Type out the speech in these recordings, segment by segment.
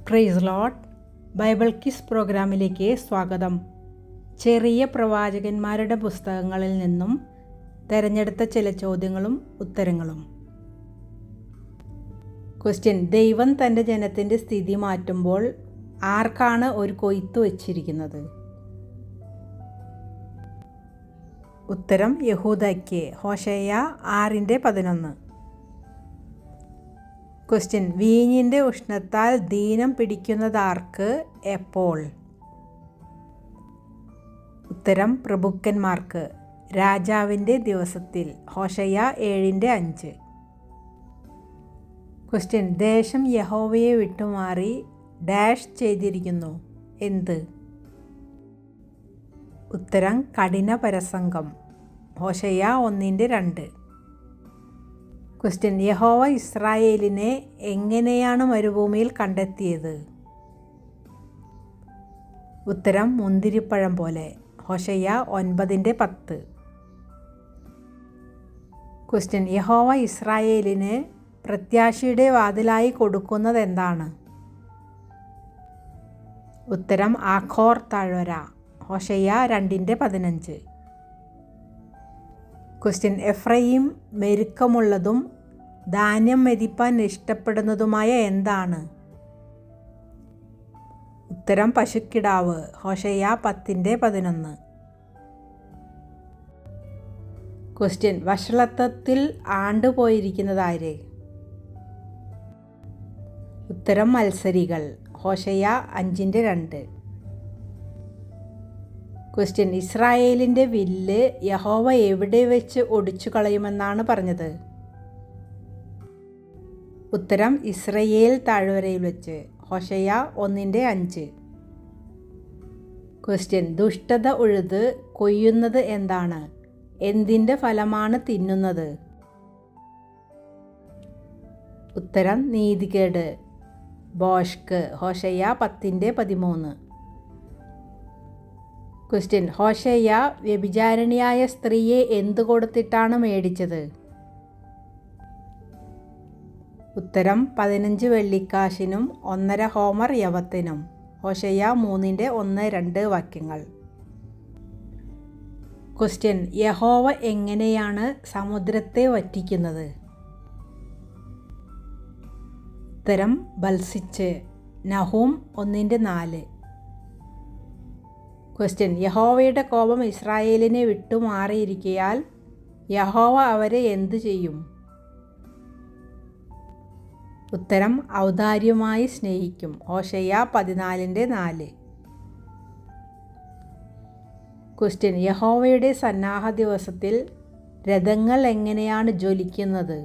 Praise Lord. Bible quiz പ്രോഗ്രാമിലേക്ക് സ്വാഗതം. ചെറിയ പ്രവാചകന്മാരുടെ പുസ്തകങ്ങളിൽ നിന്നും തിരഞ്ഞെടുത്ത ചില ചോദ്യങ്ങളും ഉത്തരങ്ങളും. ക്വസ്റ്റ്യൻ: ദൈവം തൻ്റെ ജനത്തിൻ്റെ സ്ഥിതി മാറ്റുമ്പോൾ ആർക്കാണ് ഒരു കൊയ്ത്ത് വച്ചിരിക്കുന്നത്? ഉത്തരം യഹൂദയ്ക്ക്. ഹോശേയ 6:11. ക്വസ്റ്റ്യൻ: വീഞ്ഞിൻ്റെ ഉഷ്ണത്താൽ ദീനം പിടിക്കുന്നതാർക്ക്, എപ്പോൾ? ഉത്തരം പ്രഭുക്കന്മാർക്ക്, രാജാവിൻ്റെ ദിവസത്തിൽ. ഹോശേയ 7:5. ക്വസ്റ്റ്യൻ: ദേശം യഹോവയെ വിട്ടുമാറി ഡാഷ് ചെയ്തിരിക്കുന്നു, എന്ത്? ഉത്തരം കഠിന പരസംഗം. ഹോശേയ 1:2. ക്വസ്റ്റ്യൻ: യഹോവ ഇസ്രായേലിനെ എങ്ങനെയാണ് മരുഭൂമിയിൽ കണ്ടെത്തിയത്? ഉത്തരം മുന്തിരിപ്പഴം പോലെ. ഹോശേയ 9:10. ക്വസ്റ്റ്യൻ: യഹോവ ഇസ്രായേലിന് പ്രത്യാശയുടെ വാതിലായി കൊടുക്കുന്നത് എന്താണ്? ഉത്തരം ആഖോർ താഴ്വര. ഹോശേയ 2:15. ക്വസ്റ്റ്യൻ: എഫ്രയീം മെരുക്കമുള്ളതും ധാന്യം മെതിപ്പാൻ ഇഷ്ടപ്പെടുന്നതുമായ എന്താണ്? ഉത്തരം പശുക്കിടാവ്. ഹോശേയ 10:11. ക്വസ്റ്റ്യൻ: വഷളത്വത്തിൽ ആണ്ടുപോയിരിക്കുന്നതാര്? ഉത്തരം മത്സരികൾ. ഹോശേയ 5:2. ക്വസ്റ്റ്യൻ: ഇസ്രായേലിൻ്റെ വില്ല് യഹോവ എവിടെ വെച്ച് ഒടിച്ചു കളയുമെന്നാണ് പറഞ്ഞത്? ഉത്തരം ഇസ്രയേൽ താഴ്വരയിൽ വെച്ച്. ഹോശേയ 1:5. ക്വസ്റ്റ്യൻ: ദുഷ്ടത ഉഴുത് കൊയ്യുന്നത് എന്താണ്? എന്തിൻ്റെ ഫലമാണ് തിന്നുന്നത്? ഉത്തരം നീതികേട്. ബോഷ്ക്. ഹോശേയ 10:13. ക്വസ്റ്റ്യൻ: ഹോശേയ വ്യഭിചാരിണിയായ സ്ത്രീയെ എന്തു കൊടുത്തിട്ടാണ് മേടിച്ചത്? ഉത്തരം 15 വെള്ളിക്കാശിനും 1.5 ഹോമർ യവത്തിനും. ഹോശേയ 3:1-2 വാക്യങ്ങൾ. ക്വസ്റ്റ്യൻ: യഹോവ എങ്ങനെയാണ് സമുദ്രത്തെ വറ്റിക്കുന്നത്? ഉത്തരം ബൽസിച്ച്. നഹൂം 1:4. ക്വസ്റ്റ്യൻ: യഹോവയുടെ കോപം ഇസ്രായേലിനെ വിട്ടുമാറിയിരിക്കയാൽ യഹോവ അവരെ എന്തു ചെയ്യും? ഉത്തരം ഔദാര്യമായി സ്നേഹിക്കും. ഹോശേയ 14:4. ക്വസ്റ്റ്യൻ: യഹോവയുടെ സന്നാഹ ദിവസത്തിൽ രഥങ്ങൾ എങ്ങനെയാണ് ജ്വലിക്കുന്നത്?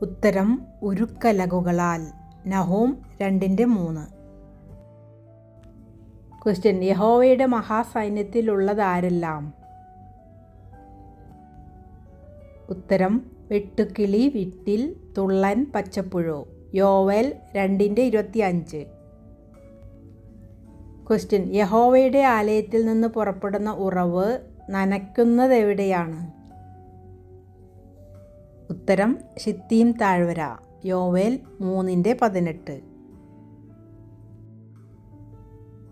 ഉത്തരം ഉരുക്കലകുകളാൽ. നഹൂം 2:3. ക്വസ്റ്റ്യൻ: യഹോവയുടെ മഹാസൈന്യത്തിലുള്ളതാരെല്ലാം? ഉത്തരം വെട്ടുക്കിളി, വിട്ടിൽ, തുള്ളൻ, പച്ചപ്പുഴു. യോവേൽ 2:25. ക്വസ്റ്റ്യൻ: യഹോവയുടെ ആലയത്തിൽ നിന്ന് പുറപ്പെടുന്ന ഉറവ് നനയ്ക്കുന്നതെവിടെയാണ്? ഉത്തരം ശിത്തീം താഴ്വര. യോവേൽ 3:18.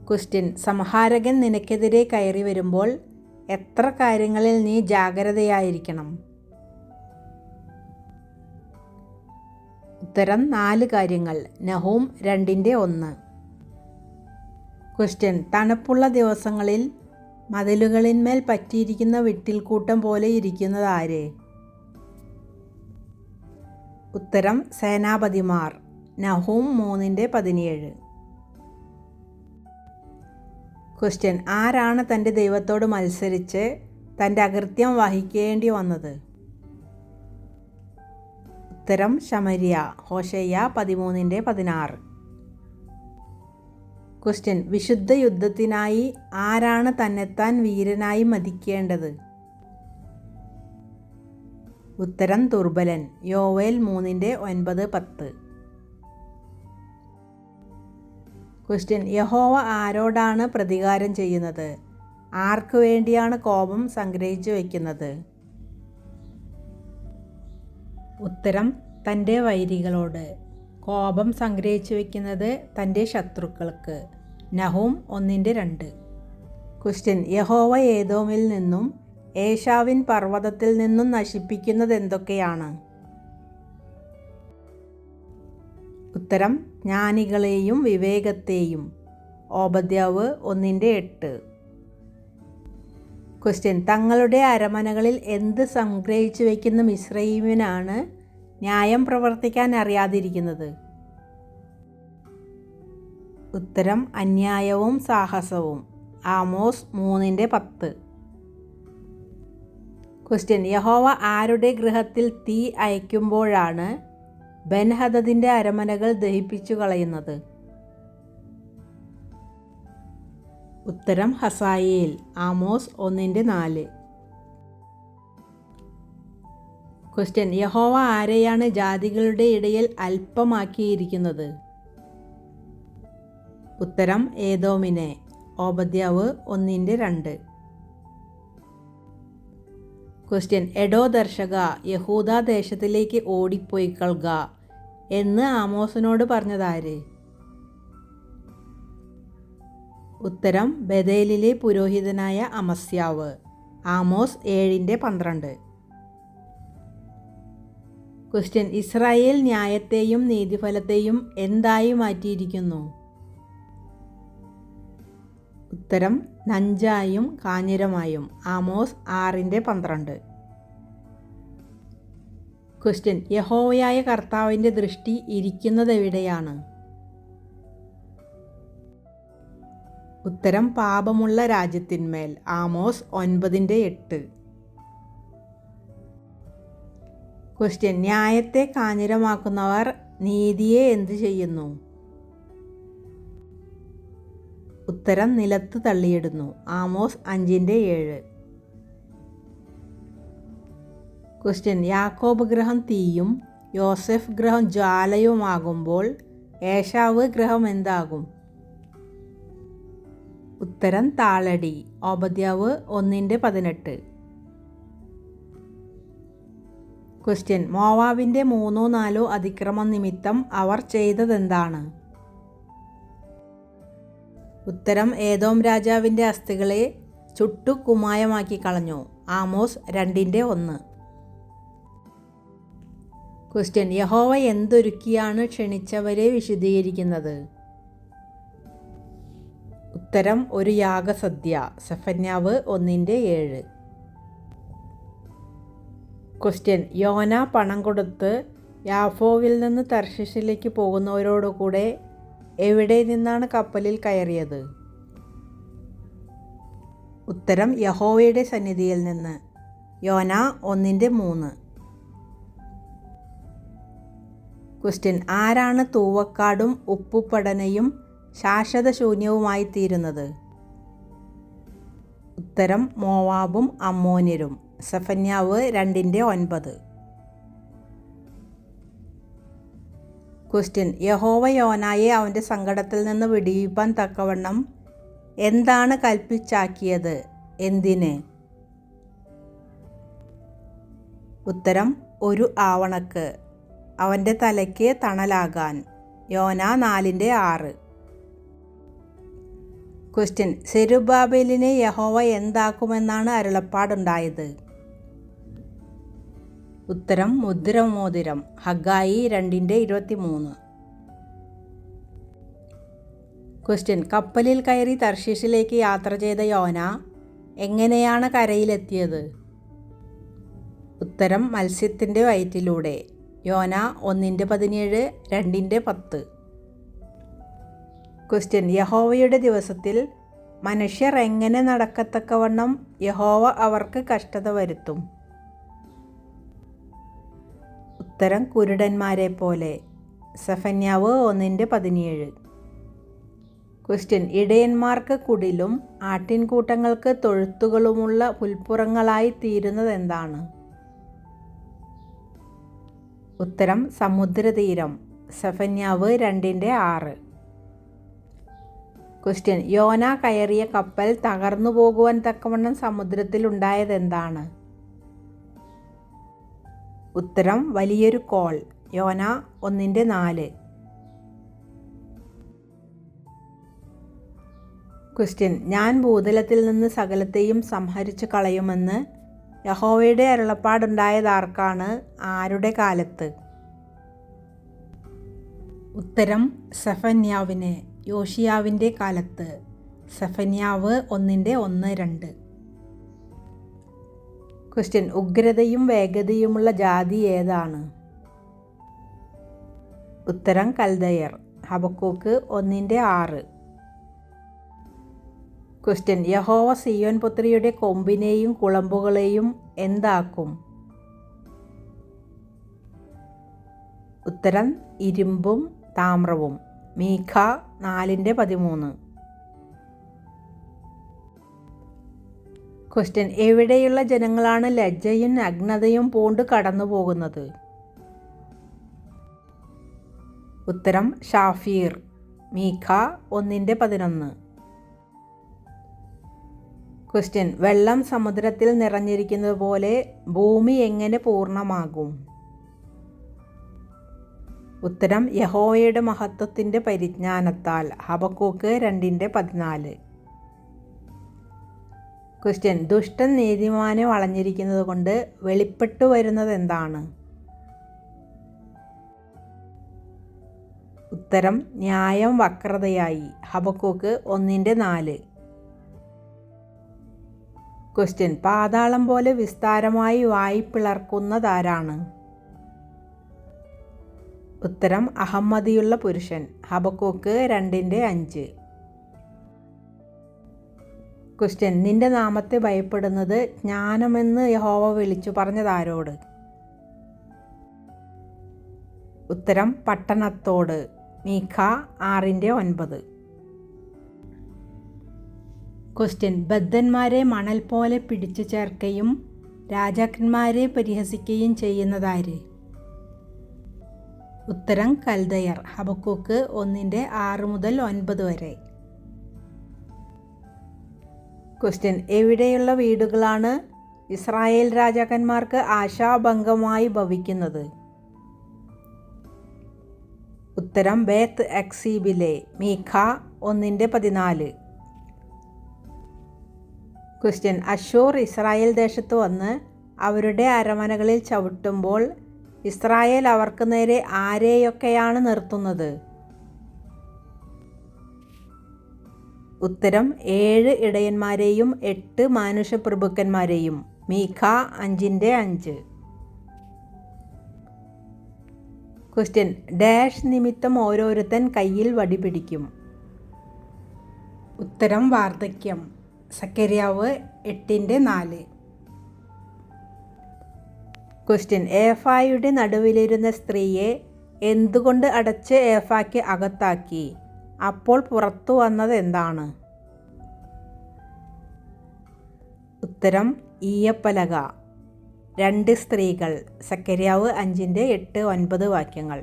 ക്വസ്റ്റ്യൻ: സംഹാരകൻ നിനക്കെതിരെ കയറി വരുമ്പോൾ എത്ര കാര്യങ്ങളിൽ നീ ജാഗ്രതയായിരിക്കണം? ഉത്തരം 4 കാര്യങ്ങൾ. നഹൂം 2:1. ക്വസ്റ്റ്യൻ: തണുപ്പുള്ള ദിവസങ്ങളിൽ മതിലുകളിന്മേൽ പറ്റിയിരിക്കുന്ന വിട്ടിൽക്കൂട്ടം പോലെ ഇരിക്കുന്നതാര്? ഉത്തരം സേനാപതിമാർ. നഹൂം 3:17. ക്വസ്റ്റ്യൻ: ആരാണ് തൻ്റെ ദൈവത്തോട് മത്സരിച്ച് തൻ്റെ അകൃത്യം വഹിക്കേണ്ടി വന്നത്? ഉത്തരം ശമര്യ. ഹോശേയ 13:16. ക്വസ്റ്റ്യൻ: വിശുദ്ധ യുദ്ധത്തിനായി ആരാണ് തന്നെത്താൻ വീരനായി മതിക്കേണ്ടത്? ഉത്തരം ദുർബലൻ. യോവേൽ 3:9-10. ക്വസ്റ്റ്യൻ: യഹോവ ആരോടാണ് പ്രതികാരം ചെയ്യുന്നത്? ആർക്കു വേണ്ടിയാണ് കോപം സംഗ്രഹിച്ചു വയ്ക്കുന്നത്? ഉത്തരം തൻ്റെ വൈരികളോട്. കോപം സംഗ്രഹിച്ചു വയ്ക്കുന്നത് തൻ്റെ ശത്രുക്കൾക്ക്. നഹൂം 1:2. ക്വസ്റ്റ്യൻ: യഹോവ ഏദോമിൽ നിന്നും ഏശാവിൻ പർവ്വതത്തിൽ നിന്നും നശിപ്പിക്കുന്നത് എന്തൊക്കെയാണ്? ഉത്തരം: ജ്ഞാനികളെയും വിവേകത്തെയും. ഓബദ്യാവ് 1:8. ക്വസ്റ്റ്യൻ: തങ്ങളുടെ അരമനകളിൽ എന്ത് സംഗ്രഹിച്ചു വയ്ക്കുന്ന മിസ്രയീമിനാണ് ന്യായം പ്രവർത്തിക്കാൻ അറിയാതിരിക്കുന്നത്? ഉത്തരം: അന്യായവും സാഹസവും. ആമോസ് 3:10. ക്വസ്റ്റ്യൻ: യഹോവ ആരുടെ ഗൃഹത്തിൽ തീ അയക്കുമ്പോഴാണ് ബെൻഹദദിൻ്റെ അരമനകൾ ദഹിപ്പിച്ചു കളയുന്നത്? ഉത്തരം: ഹസായേൽ. ആമോസ് 1:4. ക്വസ്റ്റ്യൻ: യഹോവ ആരെയാണ് ജാതികളുടെ ഇടയിൽ അല്പമാക്കിയിരിക്കുന്നത്? ഉത്തരം: ഏദോമിനെ. ഓബദ്യാവ് 1:2. ക്വസ്റ്റ്യൻ: എടോ ദർശക, യഹൂദാ ദേശത്തിലേക്ക് ഓടിപ്പോയിക്കൊള്ളുക എന്ന് ആമോസിനോട് പറഞ്ഞതാര്? ഉത്തരം: ബഥേലിലെ പുരോഹിതനായ അമസ്യാവ്. ആമോസ് 7:12. ക്വസ്റ്റ്യൻ: ഇസ്രായേൽ ന്യായത്തെയും നീതിഫലത്തെയും എന്തായി മാറ്റിയിരിക്കുന്നു? ഉത്തരം: നഞ്ചായും കാഞ്ഞിരമായും. ആമോസ് 6:12. ക്വസ്റ്റ്യൻ: യഹോവയായ കർത്താവിൻ്റെ ദൃഷ്ടി ഇരിക്കുന്നതെവിടെയാണ്? ഉത്തരം: പാപമുള്ള രാജ്യത്തിന്മേൽ. ആമോസ് 9:8. ക്വസ്റ്റ്യൻ: ന്യായത്തെ കാഞ്ഞിരമാക്കുന്നവർ നീതിയെ എന്തു ചെയ്യുന്നു? ഉത്തരം: നിലത്ത് തള്ളിയിടുന്നു. ആമോസ് 5:7. ക്വസ്റ്റ്യൻ: യാക്കോബ് ഗൃഹം തീയും യോസെഫ് ഗൃഹം ജ്വാലയുമാകുമ്പോൾ ഏശാവ് ഗൃഹം എന്താകും? ഉത്തരം: താളടി. ഓബദ്യാവ് 1:18. ക്വസ്റ്റ്യൻ: മോവാബിൻ്റെ 3-4 അതിക്രമം നിമിത്തം അവർ ചെയ്തതെന്താണ്? ഉത്തരം: ഏദോം രാജാവിൻ്റെ അസ്ഥികളെ ചുട്ടു കുമ്മായമാക്കി കളഞ്ഞു. ആമോസ് 2:1. ക്വസ്റ്റ്യൻ: യഹോവ എന്തൊരുക്കിയാണ് ക്ഷണിച്ചവരെ വിശദീകരിക്കുന്നത്? ഉത്തരം: ഒരു യാഗസദ്യ. സെഫന്യാവ് 1:7. ക്വസ്റ്റ്യൻ: യോന പണം കൊടുത്ത് യാഫോവിൽ നിന്ന് തർശീശിലേക്ക് പോകുന്നവരോടുകൂടെ എവിടെ നിന്നാണ് കപ്പലിൽ കയറിയത്? ഉത്തരം: യഹോവയുടെ സന്നിധിയിൽ നിന്ന്. യോന 1:3. ക്വസ്റ്റ്യൻ: ആരാണ് തൂവക്കാടും ഉപ്പുപടനയും ശാശ്വതശൂന്യവുമായി തീരുന്നത്? ഉത്തരം: മോവാബും അമ്മോന്യരും. സെഫന്യാവ് 2:9. ക്വസ്റ്റ്യൻ: യഹോവ യോനായെ അവൻ്റെ സങ്കടത്തിൽ നിന്ന് വിടുവിപ്പാൻ തക്കവണ്ണം എന്താണ് കൽപ്പിച്ചാക്കിയത്? എന്തിന്? ഉത്തരം: ഒരു ആവണക്ക്, അവൻ്റെ തലയ്ക്ക് തണലാകാൻ. യോന 4:6. ക്വസ്റ്റ്യൻ: സെരുബ്ബാബേലിനെ യഹോവ എന്താക്കുമെന്നാണ് അരുളപ്പാടുണ്ടായത്? ഉത്തരം: മുദ്രമോതിരം. ഹഗ്ഗായി 2:23. ക്വസ്റ്റ്യൻ: കപ്പലിൽ കയറി തർശീശിലേക്ക് യാത്ര ചെയ്ത യോന എങ്ങനെയാണ് കരയിലെത്തിയത്? ഉത്തരം: മത്സ്യത്തിൻ്റെ വയറ്റിലൂടെ. യോന 1:17, 2:10. ക്വസ്റ്റ്യൻ: യഹോവയുടെ ദിവസത്തിൽ മനുഷ്യർ എങ്ങനെ നടക്കത്തക്കവണ്ണം യഹോവ അവർക്ക് കഷ്ടത വരുത്തും? ഉത്തരം: കുരുടന്മാരെ പോലെ. സെഫന്യാവ് 1:17. ക്വസ്റ്റ്യൻ: ഇടയന്മാർക്ക് കുടിലും ആട്ടിൻകൂട്ടങ്ങൾക്ക് തൊഴുത്തുകളുമുള്ള പുൽപ്പുറങ്ങളായി തീരുന്നത് എന്താണ്? ഉത്തരം: സമുദ്രതീരം. സെഫന്യാവ് 2:6. ക്വസ്റ്റ്യൻ: യോന കയറിയ കപ്പൽ തകർന്നു പോകുവാൻ തക്കവണ്ണം സമുദ്രത്തിൽ ഉണ്ടായതെന്താണ്? ഉത്തരം: വലിയൊരു കോൾ. യോന 1:4. ക്വസ്റ്റ്യൻ: ഞാൻ ഭൂതലത്തിൽ നിന്ന് സകലത്തെയും സംഹരിച്ചു കളയുമെന്ന് യഹോവയുടെ അരുളപ്പാടുണ്ടായതാർക്കാണ്? ആരുടെ കാലത്ത്? ഉത്തരം: സെഫന്യാവിന്. യോശിയാവിൻ്റെ കാലത്ത്. സെഫന്യാവ് 1:1-2. ക്വസ്റ്റ്യൻ: ഉഗ്രതയും വേഗതയുമുള്ള ജാതി ഏതാണ്? ഉത്തരം: കൽദയർ. ഹബക്കൂക്ക് 1:6. ക്വസ്റ്റ്യൻ: യഹോവ സിയോൻ പുത്രിയുടെ കൊമ്പിനെയും കുളമ്പുകളെയും എന്താക്കും? ഉത്തരം: ഇരുമ്പും താമ്രവും. മീഖ 4:13. ക്വസ്റ്റ്യൻ: എവിടെയുള്ള ജനങ്ങളാണ് ലജ്ജയും നഗ്നതയും പൂണ്ട് കടന്നു പോകുന്നത്? ഉത്തരം: ഷാഫീർ. മീഖ 1:11. ക്വസ്റ്റ്യൻ: വെള്ളം സമുദ്രത്തിൽ നിറഞ്ഞിരിക്കുന്നത് പോലെ ഭൂമി എങ്ങനെ പൂർണ്ണമാകും? ഉത്തരം: യഹോവയുടെ മഹത്വത്തിൻ്റെ പരിജ്ഞാനത്താൽ. ഹബക്കൂക്ക് 2:14. ക്വസ്റ്റ്യൻ: ദുഷ്ടൻ നീതിമാനെ വളഞ്ഞിരിക്കുന്നത് കൊണ്ട് വെളിപ്പെട്ടു വരുന്നത് എന്താണ്? ഉത്തരം: ന്യായം വക്രതയായി. ഹബക്കൂക്ക് 1:4. ക്വസ്റ്റ്യൻ: പാതാളം പോലെ വിസ്താരമായി വായി പിളർക്കുന്നതാരാണ്? ഉത്തരം: അഹമ്മതിയുള്ള പുരുഷൻ. ഹബക്കൂക്ക് 2:5. ക്വസ്റ്റ്യൻ: നിന്റെ നാമത്തെ ഭയപ്പെടുന്നത് ജ്ഞാനമെന്ന് യഹോവ വിളിച്ചു പറഞ്ഞതാരോട്? ഉത്തരം: പട്ടണത്തോട്. മീഖ 6:9. ക്വസ്റ്റ്യൻ: ബദ്ധന്മാരെ മണൽ പോലെ പിടിച്ചു ചേർക്കുകയും രാജാക്കന്മാരെ പരിഹസിക്കുകയും ചെയ്യുന്നതാര്? ഉത്തരം: കൽദയർ. ഹബക്കൂക്ക് 1:6-9 വരെ. ക്വസ്റ്റ്യൻ: എവിടെയുള്ള വീടുകളാണ് ഇസ്രായേൽ രാജാക്കന്മാർക്ക് ആശാഭംഗമായി ഭവിക്കുന്നത്? ഉത്തരം: ബേത്ത് അക്സീബിലെ. മീഖ 1:14. ക്വസ്റ്റ്യൻ: അശ്ശൂർ ഇസ്രായേൽ ദേശത്ത് വന്ന് അവരുടെ അരമനകളിൽ ചവിട്ടുമ്പോൾ ഇസ്രായേൽ അവർക്ക് നേരെ ആരെയൊക്കെയാണ് നിർത്തുന്നത്? ഉത്തരം: 7 ഇടയന്മാരെയും 8 മാനുഷപ്രഭുക്കന്മാരെയും. മീഖ 5:5. ക്വസ്റ്റ്യൻ: ഡാഷ് നിമിത്തം ഓരോരുത്തൻ കയ്യിൽ വടി പിടിക്കും? ഉത്തരം: വാർദ്ധക്യം. സക്കര്യാവ് 8:4. ക്വസ്റ്റ്യൻ: ഏഫായുടെ നടുവിലിരുന്ന സ്ത്രീയെ എന്തുകൊണ്ട് അടച്ച് ഏഫായ്ക്ക് അകത്താക്കി? അപ്പോൾ പുറത്തു വന്നത് എന്താണ്? ഉത്തരം: ഈയപ്പലക. 2 സ്ത്രീകൾ. സക്കര്യാവ് 5:8-9 വാക്യങ്ങൾ.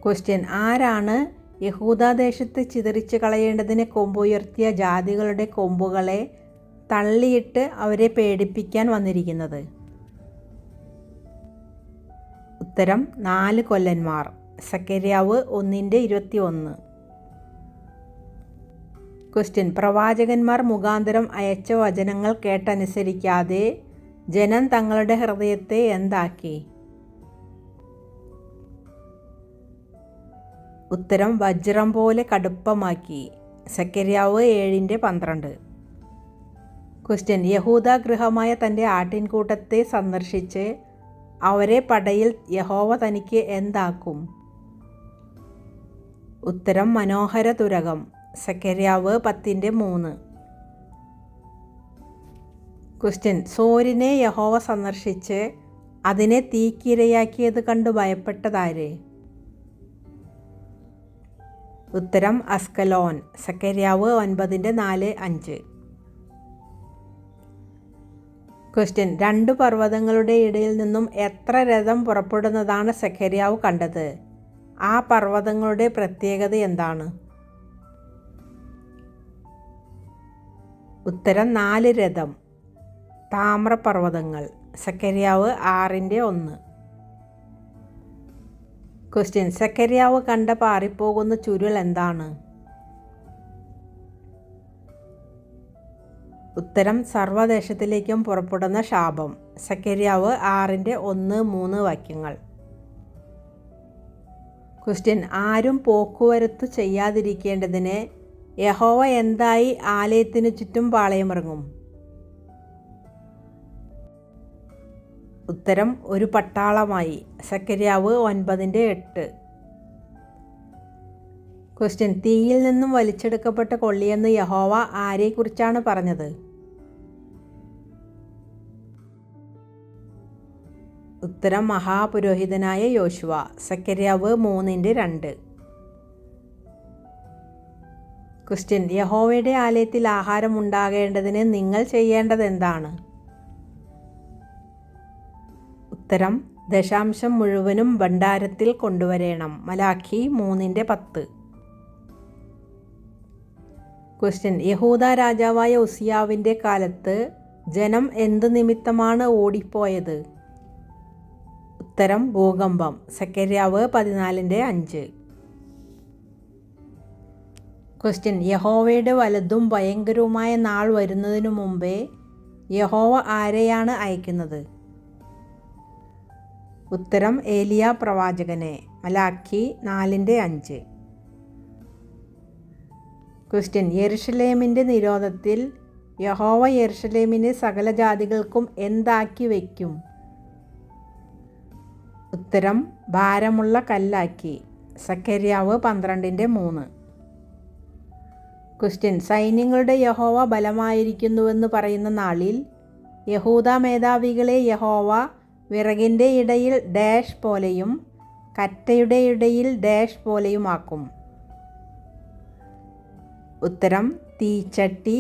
ക്വസ്റ്റ്യൻ: ആരാണ് യഹൂദാദേശത്ത് ചിതറിച്ച് കളയേണ്ടതിന് കൊമ്പുയർത്തിയ ജാതികളുടെ കൊമ്പുകളെ തള്ളിയിട്ട് അവരെ പേടിപ്പിക്കാൻ വന്നിരിക്കുന്നത്? ഉത്തരം: 4 കൊല്ലന്മാർ. സക്കര്യാവ് 1:21. ക്വസ്റ്റ്യൻ: പ്രവാചകന്മാർ മുഖാന്തരം അയച്ച വചനങ്ങൾ കേട്ടനുസരിക്കാതെ ജനം തങ്ങളുടെ ഹൃദയത്തെ എന്താക്കി? ഉത്തരം: വജ്രം പോലെ കടുപ്പമാക്കി. സക്കര്യാവ് 7:12. ക്വസ്റ്റ്യൻ: യഹൂദ ഗൃഹമായ തൻ്റെ ആട്ടിൻകൂട്ടത്തെ സന്ദർശിച്ച് അവരെ പടയിൽ യഹോവ തനിക്ക് എന്താക്കും? ഉത്തരം: മനോഹര തുരകം. സക്കര്യാവ് 10:3. ക്വസ്റ്റ്യൻ: സോരിനെ യഹോവ സന്ദർശിച്ച് അതിനെ തീക്കിരയാക്കിയത് കണ്ട് ഭയപ്പെട്ടതാര്? ഉത്തരം: അസ്കലോൻ. സക്കര്യാവ് 9:4-5. ക്വസ്റ്റ്യൻ: 2 പർവ്വതങ്ങളുടെ ഇടയിൽ നിന്നും എത്ര രഥം പുറപ്പെടുന്നതാണ് സക്കര്യാവ് കണ്ടത്? ആ പർവ്വതങ്ങളുടെ പ്രത്യേകത എന്താണ്? ഉത്തരം: 4 രഥം. താമ്രപർവ്വതങ്ങൾ. സക്കര്യാവ് 6:1. ക്വസ്റ്റ്യൻ: സക്കര്യാവ് കണ്ട പാറിപ്പോകുന്ന ചുരുൾ എന്താണ്? ഉത്തരം സർവ്വദേശത്തിലേക്കും പുറപ്പെടുന്ന ശാപം. സക്കരിയാവ് 6:1-3 വാക്യങ്ങൾ. ക്വസ്റ്റ്യൻ: ആരും പോക്കുവരത്തു ചെയ്യാതിരിക്കേണ്ടതിന് യഹോവ എന്തായി ആലയത്തിനു ചുറ്റും പാളയമിറങ്ങും? ഉത്തരം ഒരു പട്ടാളമായി. സക്കരിയാവ് 9:8. ക്വസ്റ്റ്യൻ: തീയിൽ നിന്നും വലിച്ചെടുക്കപ്പെട്ട കൊള്ളിയെന്ന് യഹോവ ആരെക്കുറിച്ചാണ് പറഞ്ഞത്? ഉത്തരം മഹാപുരോഹിതനായ യോശുവ. സക്കരിയാവ് 3:2. ക്വസ്റ്റ്യൻ: യഹോവയുടെ ആലയത്തിൽ ആഹാരം ഉണ്ടാകേണ്ടതിന് നിങ്ങൾ ചെയ്യേണ്ടത് എന്താണ്? ഉത്തരം ദശാംശം മുഴുവനും ഭണ്ഡാരത്തിൽ കൊണ്ടുവരേണം. മലാഖി 3:10. ക്വസ്റ്റ്യൻ: യഹൂദ രാജാവായ ഉസിയാവിൻ്റെ കാലത്ത് ജനം എന്ത് നിമിത്തമാണ് ഓടിപ്പോയത്? ഉത്തരം ഭൂകമ്പം. സക്കരിയാവ് 14:5. ക്വസ്റ്റ്യൻ: യഹോവയുടെ വലുതും ഭയങ്കരവുമായ നാൾ വരുന്നതിനു മുമ്പേ യഹോവ ആരെയാണ് അയക്കുന്നത്? ഉത്തരം ഏലിയ പ്രവാചകനെ. മലാഖി 4:5. ക്വസ്റ്റ്യൻ: യെരുശലേമിൻ്റെ നിരോധത്തിൽ യഹോവ യെരുശലേമിനെ സകല ജാതികൾക്കും എന്താക്കി വയ്ക്കും? ഉത്തരം ഭാരമുള്ള കല്ലാക്കി. സക്കരിയാവ് 12:3. ക്വസ്റ്റ്യൻ: സൈന്യങ്ങളുടെ യഹോവ ബലമായിരിക്കുന്നുവെന്ന് പറയുന്ന നാളിൽ യഹൂദ മേധാവികളെ യഹോവ വിറകിൻ്റെ ഇടയിൽ ഡാഷ് പോലെയും കറ്റയുടെ ഇടയിൽ ഡാഷ് പോലെയുമാക്കും. ഉത്തരം തീച്ചട്ടി,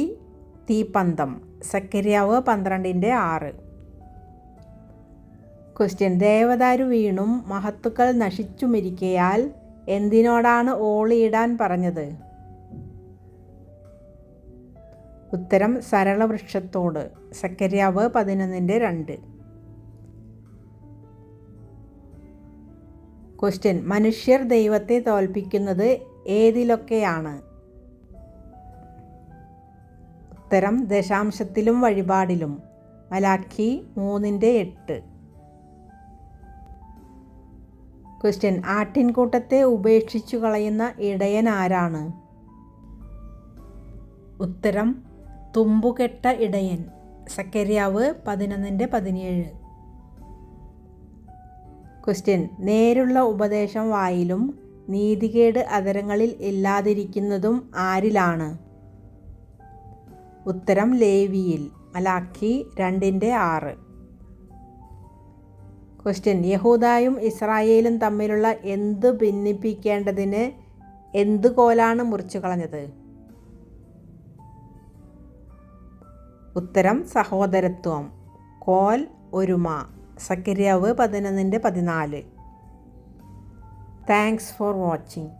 തീപ്പന്തം. സക്കരിയാവ് 12:6. ക്വസ്റ്റ്യൻ: ദേവദാരു വീണും മഹത്തുക്കൾ നശിച്ചുമിരിക്കയാൽ എന്തിനോടാണ് ഓളിയിടാൻ പറഞ്ഞത്? ഉത്തരം സരളവൃക്ഷത്തോട്. സക്കരിയാവ് 11:2. ക്വസ്റ്റ്യൻ: മനുഷ്യർ ദൈവത്തെ തോൽപ്പിക്കുന്നത് ഏതിലൊക്കെയാണ്? ഉത്തരം ദശാംശത്തിലും വഴിപാടിലും. മലാഖി 3:8. ക്വസ്റ്റ്യൻ: ആട്ടിൻകൂട്ടത്തെ ഉപേക്ഷിച്ചു കളയുന്ന ഇടയൻ ആരാണ്? ഉത്തരം തുമ്പുകെട്ട ഇടയൻ. സക്കരിയാവ് 11:17. ക്വസ്റ്റ്യൻ: നേരുള്ള ഉപദേശം വായിലും നീതികേട് അധരങ്ങളിൽ ഇല്ലാതിരിക്കുന്നതും ആരിലാണ്? ഉത്തരം ലേവിയിൽ. മലാഖി 2:6. ക്വസ്റ്റ്യൻ: യഹൂദയും ഇസ്രായേലും തമ്മിലുള്ള എന്ത് ഭിന്നിപ്പിക്കേണ്ടതിന് എന്ത് കോലാണ് മുറിച്ചു കളഞ്ഞത്? ഉത്തരം സഹോദരത്വം. കോൽ ഒരുമ. സക്കരിയാവ് 11:14. Thanks for watching.